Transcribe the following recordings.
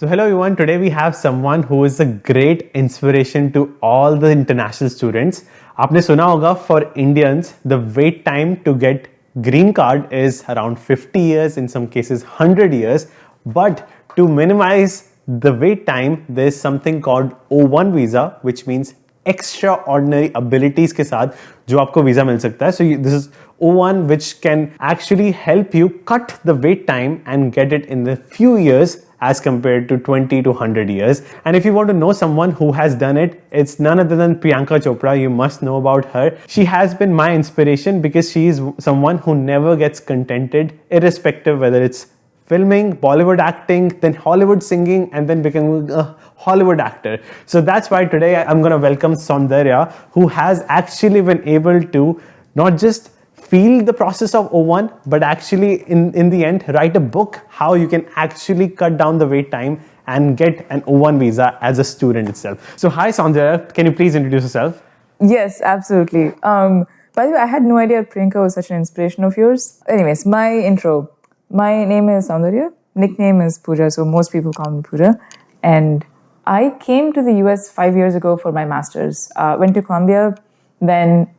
So hello everyone, today we have someone who is a great inspiration to all the international students. आपने सुना होगा for Indians, the wait time to get green card is around 50 years, in some cases 100 years. But to minimize the wait time, there is something called O1 visa, which means extraordinary abilities के साथ जो आपको visa मिल सकता है. So this is O1 which can actually help you cut the wait time and get it in a few years as compared to 20 to 100 years. And if you want to know someone who has done it, it's none other than Priyanka Chopra. You must know about her. She has been my inspiration because she is someone who never gets contented, irrespective whether it's filming, Bollywood acting, then Hollywood singing, and then becoming a Hollywood actor. So that's why today I'm going to welcome Soundarya, who has actually been able to not just feel the process of O1, but actually in the end write a book how you can actually cut down the wait time and get an O1 visa as a student itself. So hi Soundarya, can you please introduce yourself? Yes, absolutely. By the way, I had no idea Priyanka was such an inspiration of yours. Anyways, my intro. My name is Soundarya. Nickname is Pooja, so most people call me Pooja. And I came to the US 5 years ago for my master's. Went to Columbia, then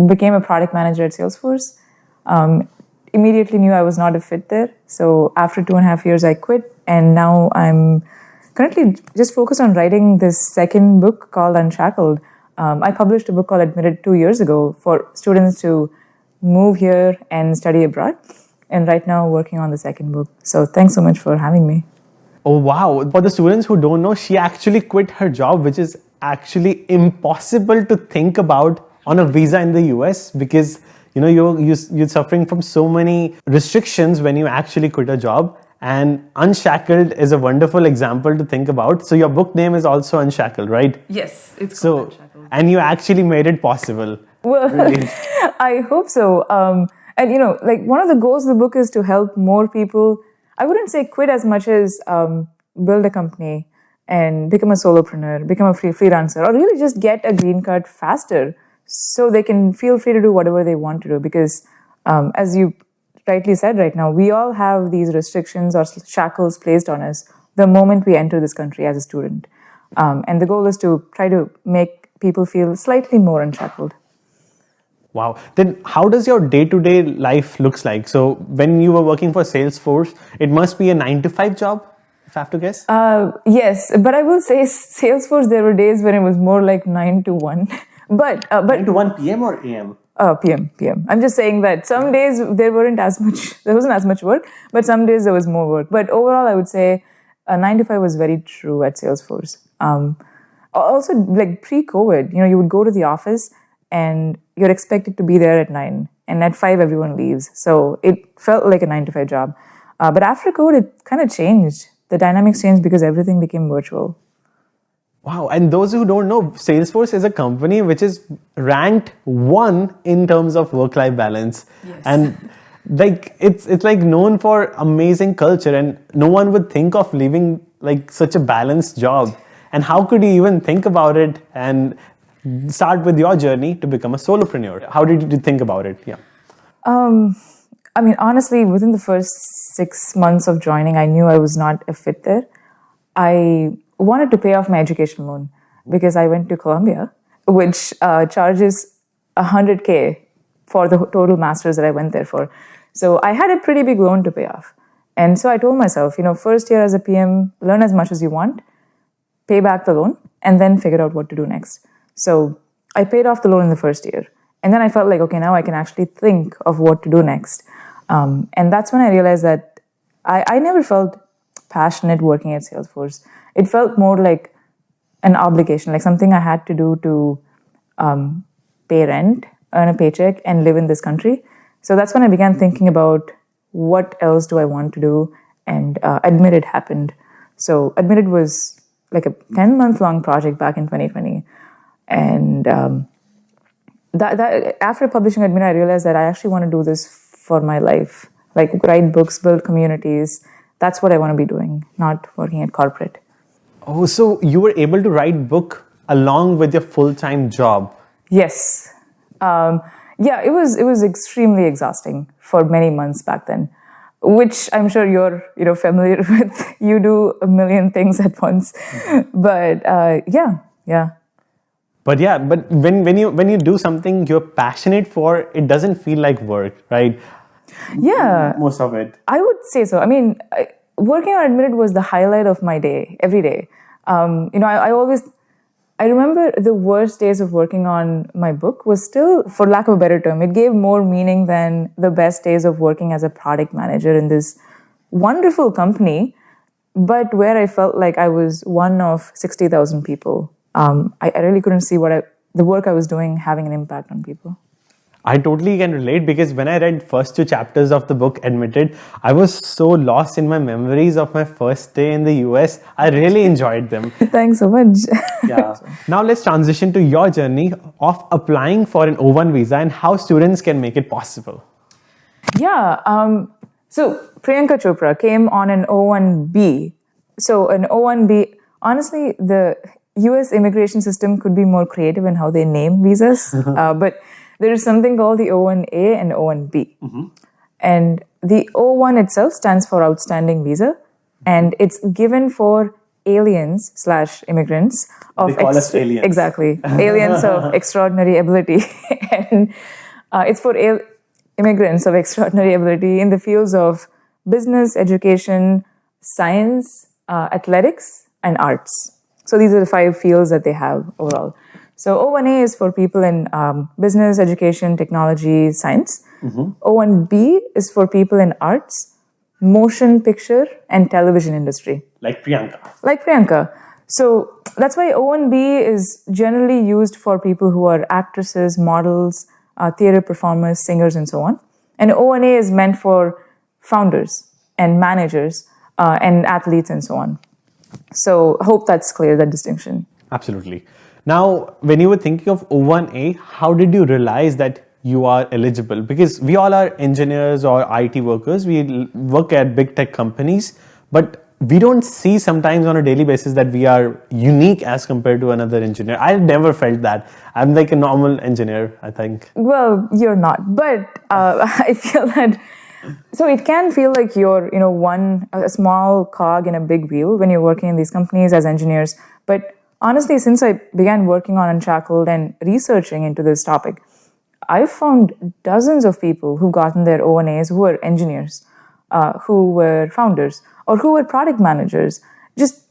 became a product manager at Salesforce. Immediately knew I was not a fit there. So after 2.5 years, I quit. And now I'm currently just focused on writing this second book called Unshackled. I published a book called Admitted 2 years ago for students to move here and study abroad. And right now working on the second book. So thanks so much for having me. Oh wow, for the students who don't know, she actually quit her job, which is actually impossible to think about on a visa in the US, because you're suffering from so many restrictions when you actually quit a job. And Unshackled is a wonderful example to think about. So your book name is also Unshackled, right? Yes, it's called Unshackled. And you actually made it possible. Well, really. I hope so. And like one of the goals of the book is to help more people. I wouldn't say quit as much as build a company and become a solopreneur, become a freelancer, or really just get a green card faster so they can feel free to do whatever they want to do. Because as you rightly said right now, we all have these restrictions or shackles placed on us the moment we enter this country as a student. And the goal is to try to make people feel slightly more unshackled. Wow. Then how does your day-to-day life looks like? So when you were working for Salesforce, it must be a 9 to 5 job, if I have to guess? Yes, but I will say Salesforce, there were days when it was more like 9 to 1. But 9 to 1 p.m. or a.m.? PM. I'm just saying that some days there wasn't as much work, but some days there was more work. But overall, I would say 9 to 5 was very true at Salesforce. Also, like pre-COVID, you would go to the office and you're expected to be there at 9, and at 5 everyone leaves. So it felt like a 9 to 5 job. But after COVID, it kind of changed. The dynamics changed because everything became virtual. Wow. And those who don't know, Salesforce is a company which is ranked 1 in terms of work-life balance. Yes. And like it's like known for amazing culture, and no one would think of leaving like such a balanced job. And how could you even think about it and start with your journey to become a solopreneur? How did you think about it? Yeah. I mean, honestly, within the first 6 months of joining, I knew I was not a fit there. I wanted to pay off my education loan because I went to Columbia, which charges $100K for the total master's that I went there for. So I had a pretty big loan to pay off. And so I told myself, first year as a PM, learn as much as you want, pay back the loan, and then figure out what to do next. So I paid off the loan in the first year. And then I felt like, okay, now I can actually think of what to do next. And that's when I realized that I never felt passionate working at Salesforce. It felt more like an obligation, like something I had to do to pay rent, earn a paycheck, and live in this country. So that's when I began thinking about what else do I want to do, and Admitted happened. So Admitted was like a 10-month-long project back in 2020. And that after publishing Admitted, I realized that I actually want to do this for my life, like write books, build communities. That's what I want to be doing, not working at corporate. Oh, so you were able to write book along with your full-time job? Yes. Yeah, it was extremely exhausting for many months back then. which I'm sure you're familiar with. You do a million things at once, but yeah. But when you do something you're passionate for, it doesn't feel like work, right? Yeah, Most of it. I would say so. I mean, working on Admitted was the highlight of my day, every day. I remember the worst days of working on my book was still, for lack of a better term, it gave more meaning than the best days of working as a product manager in this wonderful company, but where I felt like I was one of 60,000 people. I really couldn't see the work I was doing having an impact on people. I totally can relate, because when I read first 2 chapters of the book Admitted, I was so lost in my memories of my first day in the US. I really enjoyed them. Thanks so much. Yeah. Now let's transition to your journey of applying for an O1 visa and how students can make it possible. Yeah. So Priyanka Chopra came on an O1B. So an O1B, honestly, the US immigration system could be more creative in how they name visas, but there is something called the O1A and O1B. And the O1 itself stands for Outstanding Visa, and it's given for aliens/immigrants of They call us aliens. Exactly, aliens of extraordinary ability, and it's for immigrants of extraordinary ability in the fields of business, education, science, athletics, and arts. So these are the 5 fields that they have overall. So O1A is for people in business, education, technology, science. O1B is for people in arts, motion picture, and television industry. Like Priyanka. Like Priyanka. So that's why O1B is generally used for people who are actresses, models, theater performers, singers, and so on. And O1A is meant for founders and managers and athletes and so on. So hope that's clear, that distinction. Absolutely. Now, when you were thinking of O1A, how did you realize that you are eligible? Because we all are engineers or IT workers. We work at big tech companies, but we don't see sometimes on a daily basis that we are unique as compared to another engineer. I never felt that. I'm like a normal engineer, I think. Well, you're not, but I feel that. So it can feel like you're, a small cog in a big wheel when you're working in these companies as engineers. But honestly, since I began working on Unshackled and researching into this topic, I've found dozens of people who've gotten their O1As who are engineers, who were founders, or who were product managers. Just,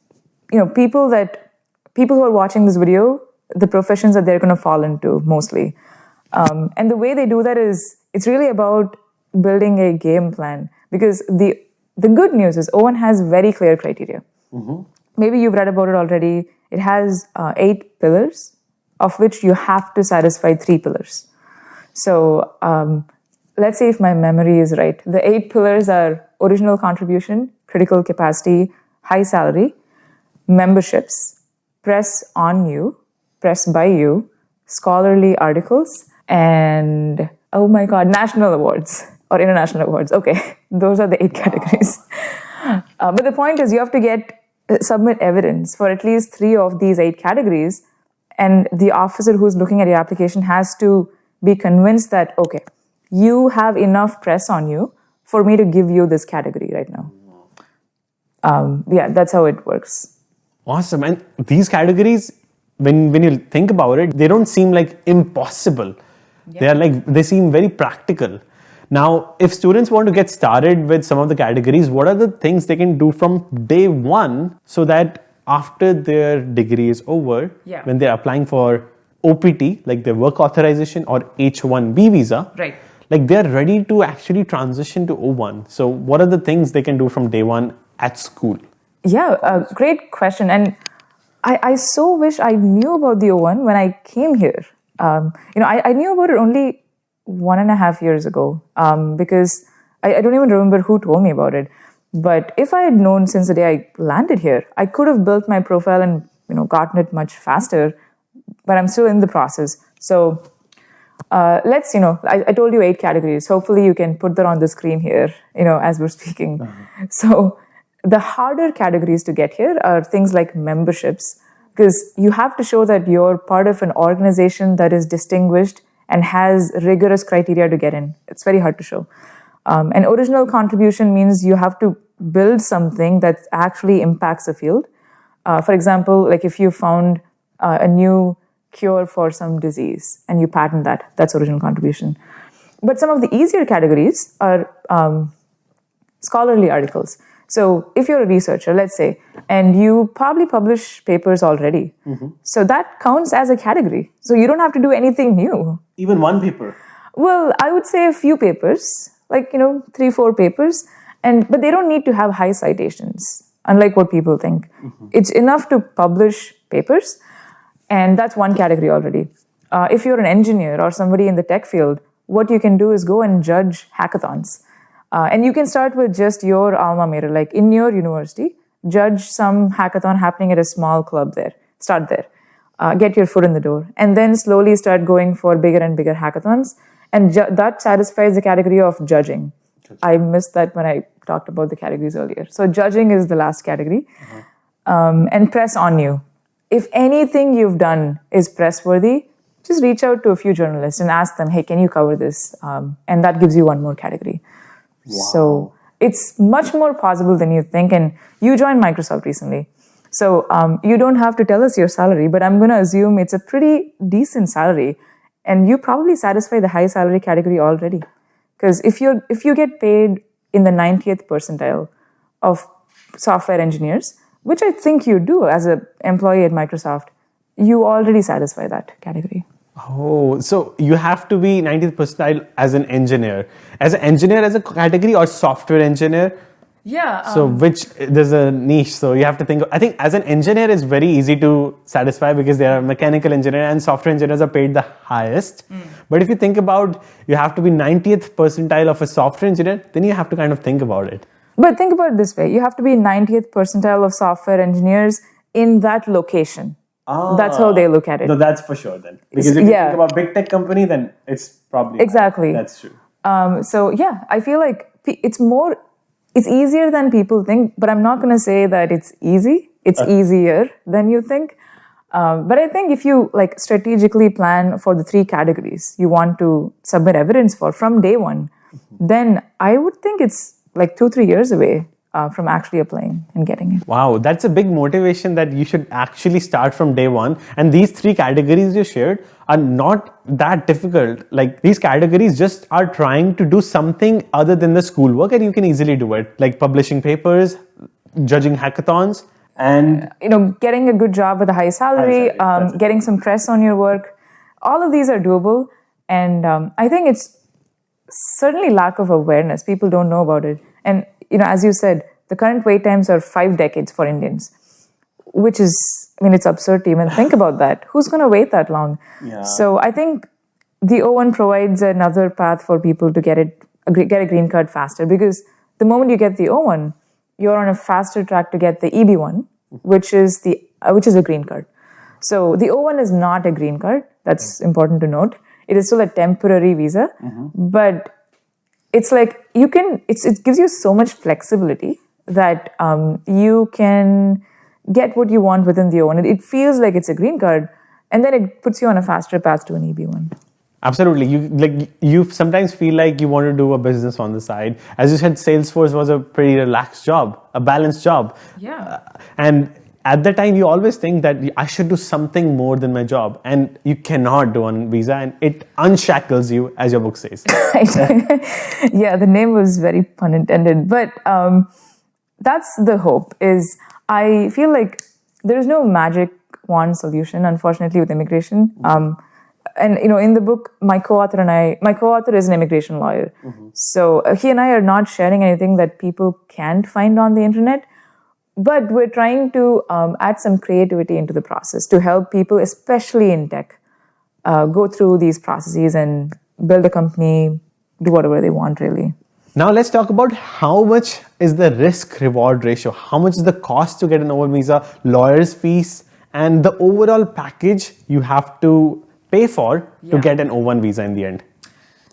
people who are watching this video, the professions that they're going to fall into mostly. And the way they do that is, it's really about building a game plan, because the good news is O1 has very clear criteria. Maybe you've read about it already. It has 8 pillars, of which you have to satisfy 3 pillars. So let's say if my memory is right, the 8 pillars are original contribution, critical capacity, high salary, memberships, press on you, press by you, scholarly articles, and oh my God, national awards or international awards. Okay, those are the 8 categories. But the point is, you have to submit evidence for at least 3 of these 8 categories, and the officer who's looking at your application has to be convinced that, okay, you have enough press on you for me to give you this category right now. That's how it works. Awesome. And these categories, when you think about it, they don't seem like impossible. Yeah. They seem very practical. Now, if students want to get started with some of the categories, what are the things they can do from day one so that after their degree is over, when they're applying for OPT, like their work authorization, or H1B visa, right, like they're ready to actually transition to O1. So what are the things they can do from day one at school? Yeah, great question. And I so wish I knew about the O1 when I came here. I knew about it only 1.5 years ago, because I don't even remember who told me about it. But if I had known since the day I landed here, I could have built my profile and gotten it much faster. But I'm still in the process. So let's, I told you 8 categories. Hopefully you can put that on the screen here, as we're speaking. So the harder categories to get here are things like memberships, because you have to show that you're part of an organization that is distinguished and has rigorous criteria to get in. It's very hard to show. An original contribution means you have to build something that actually impacts a field. For example, like if you found a new cure for some disease and you patent that, that's original contribution. But some of the easier categories are scholarly articles. So if you're a researcher, let's say, and you probably publish papers already, so that counts as a category. So you don't have to do anything new. Even one paper? Well, I would say a few papers, like, 3-4 papers, but they don't need to have high citations, unlike what people think. It's enough to publish papers, and that's one category already. If you're an engineer or somebody in the tech field, what you can do is go and judge hackathons. And you can start with just your alma mater, like in your university, judge some hackathon happening at a small club there. Start there. Get your foot in the door. And then slowly start going for bigger and bigger hackathons. And that satisfies the category of judging. I missed that when I talked about the categories earlier. So judging is the last category. And press on you. If anything you've done is press-worthy, just reach out to a few journalists and ask them, hey, can you cover this? And that gives you one more category. Wow. So it's much more possible than you think. And you joined Microsoft recently. So you don't have to tell us your salary, but I'm going to assume it's a pretty decent salary. And you probably satisfy the high salary category already. Because if you get paid in the 90th percentile of software engineers, which I think you do as an employee at Microsoft, you already satisfy that category. Oh, so you have to be 90th percentile as an engineer. As an engineer as a category or software engineer? Yeah. So there's a niche. So you have to think, I think as an engineer it's very easy to satisfy because they are mechanical engineer and software engineers are paid the highest. But if you think about, you have to be 90th percentile of a software engineer, then you have to kind of think about it. But think about it this way. You have to be 90th percentile of software engineers in that location. That's how they look at it. No, that's for sure then. Because if you think about big tech company, then it's probably... Exactly. That's true. So yeah, I feel like it's easier than people think, but I'm not going to say that it's easy. It's easier than you think. But I think if you strategically plan for the 3 categories you want to submit evidence for from day one, then I would think it's 2-3 years away from actually applying and getting it. Wow, that's a big motivation that you should actually start from day one. And these 3 categories you shared are not that difficult. Like these categories just are trying to do something other than the schoolwork and you can easily do it. Like publishing papers, judging hackathons, and getting a good job with a high salary, getting some press on your work. All of these are doable. And I think it's certainly lack of awareness. People don't know about it. And as you said, the current wait times are 5 decades for Indians, which is, it's absurd to even think about that. Who's going to wait that long? Yeah. So I think the O1 provides another path for people to get a green card faster, because the moment you get the O1, you're on a faster track to get the EB1, which is a green card. So the O1 is not a green card. That's important to note. It is still a temporary visa, but it's it gives you so much flexibility that you can get what you want within the O1. It feels like it's a green card, and then it puts you on a faster path to an EB1. Absolutely. You sometimes feel like you want to do a business on the side. As you said, Salesforce was a pretty relaxed job, a balanced job. Yeah. And at that time, you always think that I should do something more than my job. And you cannot do on visa, and it unshackles you, as your book says. Yeah, the name was very pun intended. But that's the hope. Is I feel like there is no magic wand solution, unfortunately, with immigration. And in the book, my co-author is an immigration lawyer. So he and I are not sharing anything that people can't find on the internet. But we're trying to add some creativity into the process to help people, especially in tech, go through these processes and build a company, do whatever they want, really. Now let's talk about how much is the risk-reward ratio. How much is the cost to get an O1 visa, lawyer's fees, and the overall package you have to pay for to get an O1 visa in the end?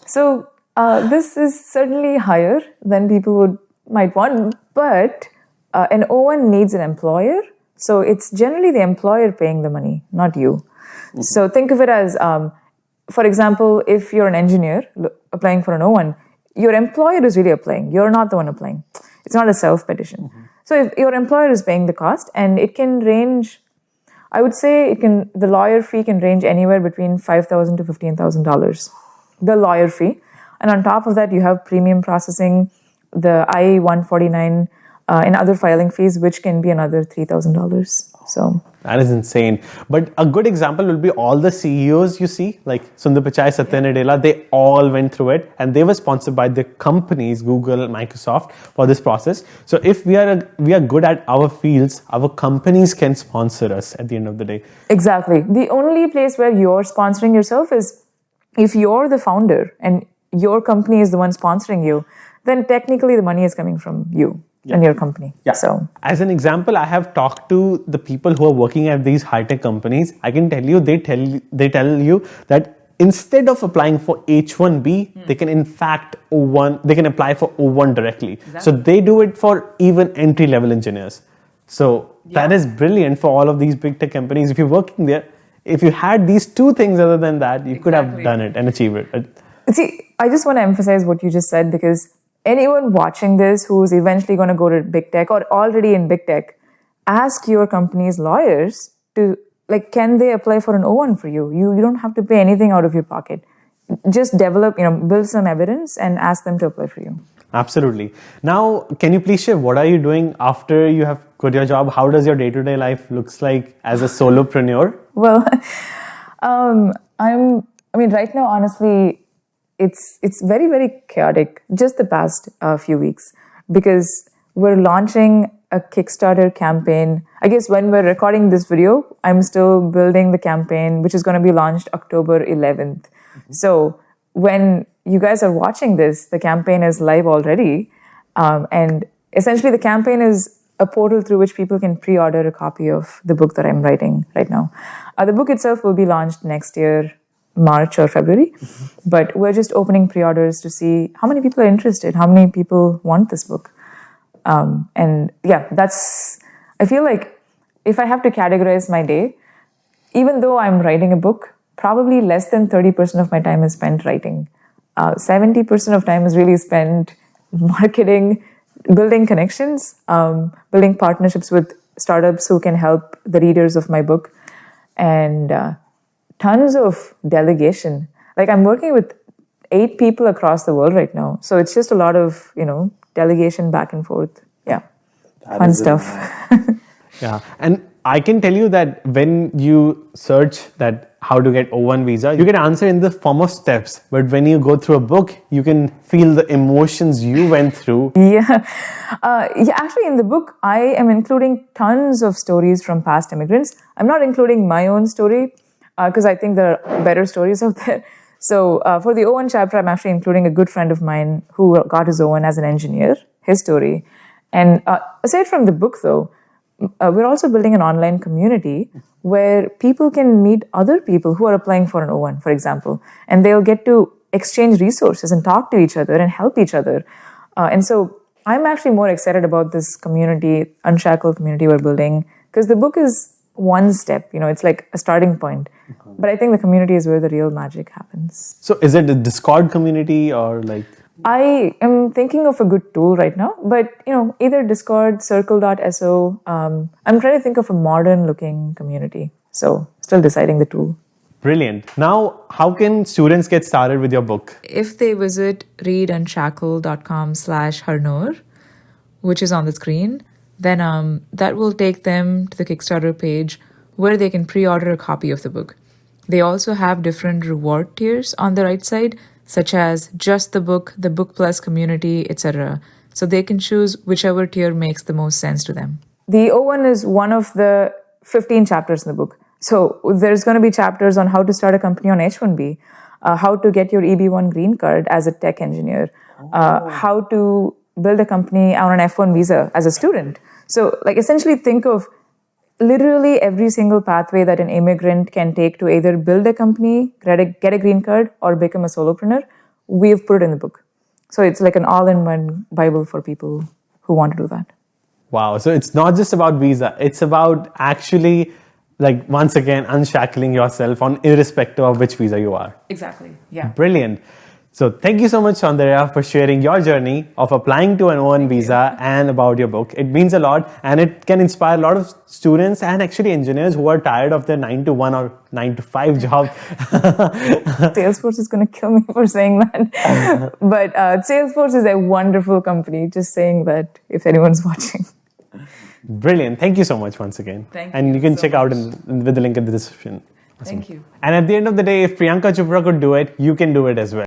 So this is certainly higher than people might want, but an O1 needs an employer. So it's generally the employer paying the money, not you. So think of it as, for example, if you're an engineer applying for an O1, your employer is really applying. You're not the one applying. It's not a self-petition. So if your employer is paying the cost, and it can range, I would say the lawyer fee can range anywhere between $5,000 to $15,000. The lawyer fee. And on top of that, you have premium processing, the I-149, and other filing fees, which can be another $3,000. So that is insane. But a good example will be all the CEOs you see, like Sundar Pichai, Satya Nadella, they all went through it, and they were sponsored by the companies, Google, Microsoft, for this process. So if we are good at our fields, our companies can sponsor us at the end of the day. Exactly. The only place where you're sponsoring yourself is if you're the founder and your company is the one sponsoring you, then technically the money is coming from you. And your company. Yeah. So, as an example, I have talked to the people who are working at these high-tech companies. I can tell you, they tell you that instead of applying for H1B, they can in fact they can apply for O1 directly. Exactly. So they do it for even entry-level engineers. So that is brilliant for all of these big tech companies. If you're working there, if you had these two things other than that, you could have done it and achieved it. See, I just want to emphasize what you just said, because anyone watching this who's eventually going to go to big tech or already in big tech, ask your company's lawyers to, like, can they apply for an O1 for you? You don't have to pay anything out of your pocket. Just develop, build some evidence and ask them to apply for you. Absolutely. Now, can you please share what are you doing after you have quit your job? How does your day-to-day life looks like as a solopreneur? Well, right now, honestly, it's very, very chaotic, just the past few weeks, because we're launching a Kickstarter campaign. I guess when we're recording this video, I'm still building the campaign, which is going to be launched October 11th. So when you guys are watching this, the campaign is live already. And essentially the campaign is a portal through which people can pre-order a copy of the book that I'm writing right now. The book itself will be launched next year, March or February, but we're just opening pre-orders to see how many people are interested, how many people want this book. And yeah, I feel like if I have to categorize my day, even though I'm writing a book, probably less than 30% of my time is spent writing. 70% of time is really spent marketing, building connections, building partnerships with startups who can help the readers of my book, and tons of delegation. Like, I'm working with 8 people across the world right now. So it's just a lot of, delegation back and forth. Yeah. Fun stuff. Yeah. And I can tell you that when you search that how to get O1 visa, you get answer in the form of steps. But when you go through a book, you can feel the emotions you went through. Yeah. Actually, in the book, I am including tons of stories from past immigrants. I'm not including my own story, because I think there are better stories out there. So for the O1 chapter, I'm actually including a good friend of mine who got his O1 as an engineer, his story. And aside from the book, though, we're also building an online community where people can meet other people who are applying for an O1, for example, and they'll get to exchange resources and talk to each other and help each other. And so I'm actually more excited about this community, Unshackled community we're building, because the book is one step, it's like a starting point. But I think the community is where the real magic happens. So is it a Discord community or like? I am thinking of a good tool right now, but either Discord, circle.so. I'm trying to think of a modern looking community. So still deciding the tool. Brilliant. Now, how can students get started with your book? If they visit readunshackled.com/Harnoor, which is on the screen, then that will take them to the Kickstarter page where they can pre-order a copy of the book. They also have different reward tiers on the right side, such as just the book plus community, etc. So they can choose whichever tier makes the most sense to them. The O1 is one of the 15 chapters in the book. So there's going to be chapters on how to start a company on H1B, how to get your EB1 green card as a tech engineer, how to build a company on an F1 visa as a student. So essentially think of literally every single pathway that an immigrant can take to either build a company, get a green card, or become a solopreneur. We've put it in the book. So it's like an all-in-one Bible for people who want to do that. Wow. So it's not just about visa. It's about actually, once again, unshackling yourself on irrespective of which visa you are. Exactly. Yeah. Brilliant. So thank you so much, Soundarya, for sharing your journey of applying to an O1 visa and about your book. It means a lot, and it can inspire a lot of students and actually engineers who are tired of their 9 to 1 or 9 to 5 job. Salesforce is going to kill me for saying that. But Salesforce is a wonderful company. Just saying that if anyone's watching. Brilliant. Thank you so much once again. Thank and you you can so check out much. with the link in the description. Thank you. And at the end of the day, if Priyanka Chopra could do it, you can do it as well.